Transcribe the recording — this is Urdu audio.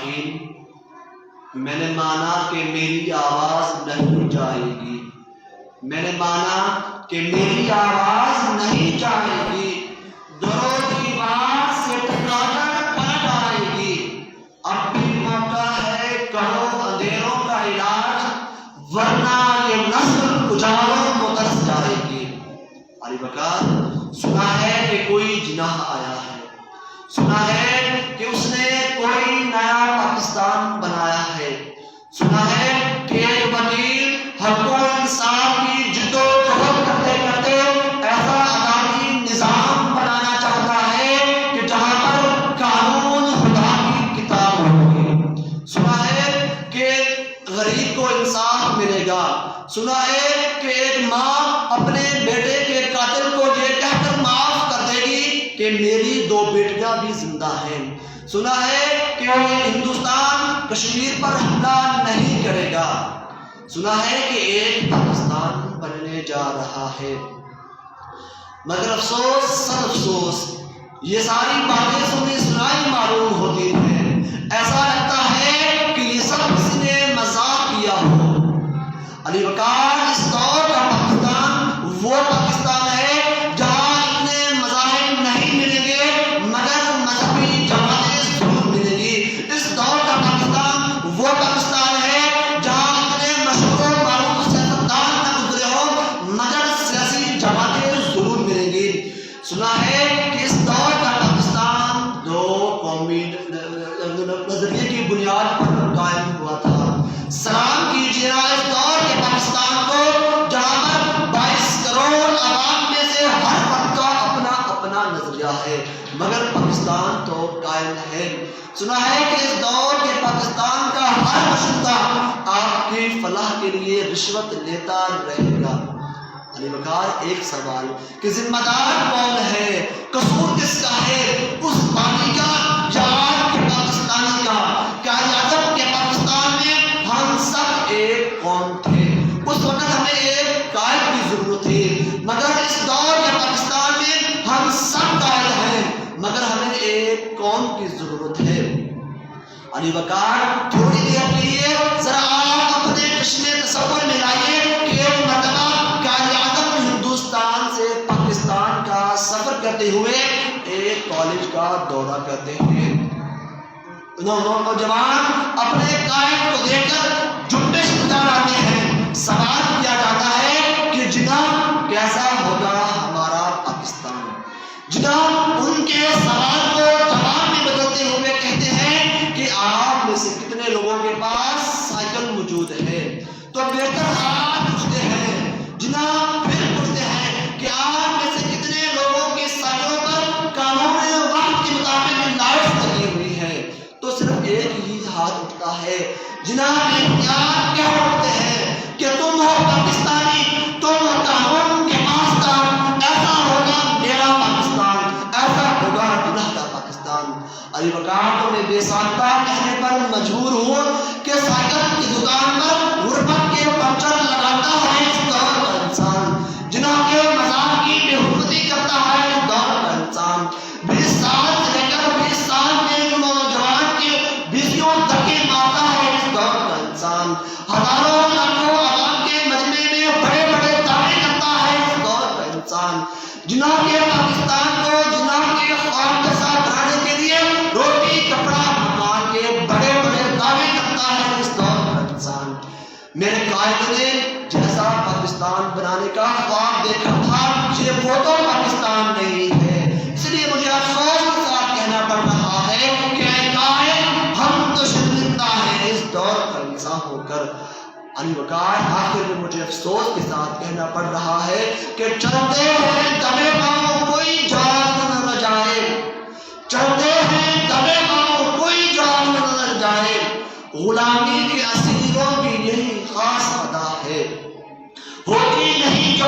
اسرافیل، میں نے مانا کہ میری آواز نہیں جائے گی، میں نے مانا کہ میری آواز نہیں جائے گی، درو دیوار سے ٹکرا کر پلٹ آئے گی، اب بھی موقع ہے کرو اندھیروں کا علاج، ورنہ یہ نسل اجالوں کو ترس جائے گی۔ علی بکار، سنا ہے کہ کوئی جناح آیا ہے، سنا ہے کہ اس نے کوئی نیا پاکستان بنایا ہے، سنا ہے کہ ایک وکیل حق و انصاف کی جد و جہد کرتے کرتے ایسا عدالتی نظام بنانا چاہتا ہے کہ جہاں پر قانون خدا کی کتاب ہوگی، سنا ہے کہ غریب کو انصاف ملے گا، سنا ہے کہ ایک ماں اپنے بیٹے کے قاتل کو یہ کہہ کر معاف کر دے گی کہ میری 2 بیٹیاں بھی زندہ ہیں، سنا ہے کہ ہندوستان کشمیر پر حملہ نہیں کرے گا، سنا ہے کہ ایک پاکستان بننے جا رہا ہے، مگر افسوس سب افسوس یہ ساری باتیں سنی سنائی معلوم ہوتی ہیں، ایسا لگتا ہے کہ یہ سب کسی نے مذاق کیا ہو۔ علی وقار، اس دور کا پاکستان وہ پاکستان ہے جہاں اتنے مذاہب نہیں ملیں گے مگر مذہبی جماعتیں ضرور ملیں گی، اس دور کا پاکستان وہ پاکستان ہے جہاں اتنے مشہور و معروف سیاستدان نہ گزرے ہوں مگر سیاسی جماعتیں ضرور ملیں گی، سنا ہے کہ اس دور کا پاکستان 2 قومی نظریے کی بنیاد پر قائم ہوا تھا۔ سلام کیجیے اس دور کے پاکستان کو جہاں پر 22 کروڑ عوام میں سے ہر فرد کا اپنا اپنا نظریہ ہے مگر پاکستان تو قائم ہے، سنا ہے کہ اس دور کے پاکستان کا ہر باشندہ آپ کی فلاح کے لیے رشوت لیتا رہے گا۔ علی وقار، ایک سوال کہ ذمہ دار کون ہے، قصور کس کا ہے، اس بانی کا یا آپ کے پاکستانی کا؟ کیا یادو کے پاکستان میں ہم سب ایک قوم تھے، اس وقت ہمیں ایک قائد کی ضرورت تھی، مگر اس دور کے پاکستان میں ہم سب قائد ہیں مگر ہمیں ایک قوم کی ضرورت ہے۔ علی وقار، تھوڑی دیر کے لیے ذرا آپ اپنے کشمیر تصور میں لائیے کہ ایک مرتبہ قائد اعظم ہندوستان سے پاکستان کا سفر کرتے ہوئے ایک کالج کا دورہ کرتے ہیں، نوجوان اپنے قائد کو دیکھ کر جنبش لاتے ہیں، سوال کیا جاتا ہے کہ جناب کیسا ہوگا ہمارا پاکستان؟ جناب ان کے سوال کو جواب میں بدلتے ہوئے کہتے ہیں کہ آپ میں سے کتنے لوگوں کے پاس سائیکل موجود ہے؟ تو بہتر آپ پوچھتے ہیں، جناب پھر پوچھتے ہیں کہ آپ میں سے کتنے لوگوں کی سائیکلوں پر قانون وقت کے مطابق لائٹس لگی ہوئی ہے؟ تو صرف ایک ہی ہاتھ اٹھتا ہے، جناب اختیار کیا ہوتے ہیں کہ تم ہو پاکستانی، تم ہو قانون کے پاسدار، ایسا ہوگا میرا پاکستان، ایسا ہوگا اللہ کا پاکستان۔ علی وقار، تو میں بے سابقہ کہنے پر مجبور ہوں کہ سائیکل کی دکان پر غربت کے پرچم لگاتا ہے اس دور کا انسان، جناب کے مذاق کی بے حرمتی کرتا ہے اس دور کا انسان، 20 سال سے لے کر 20 سال میں نوجوان کے بیسیوں دھکے مارتا ہے اس دور کا انسان، ہزاروں لاکھوں عوام کے مجمع میں بڑے بڑے دعوے کرتا ہے اس دور کا انسان، جناب کے پاکستان کو جناب کے خواب کے ساتھ بنانے کے لیے روٹی کپڑا مکان کے بڑے بڑے دعوے کرتا ہے اس دور کا انسان۔ میرے قائد نے جیسا پاکستان بنانے کا خواب دیکھا تھا یہ وہ تو پاکستان نہیں ہے، اس لیے مجھے افسوس کے ساتھ کہنا پڑ رہا ہے کہ اے قائد، ہم تو شرمندہ ہیں اس دور کا انسان ہو کر۔ علی وقار، آخر میں مجھے افسوس کے ساتھ کہنا پڑ رہا ہے کہ چلتے ہیں دبے پاؤں کوئی جان نہ جائے، چلتے ہیں دبے پاؤں کوئی جان نہ جائے، غلامی کے اسیروں کی یہی خاص ادا ہے، ہوتی نہیں جو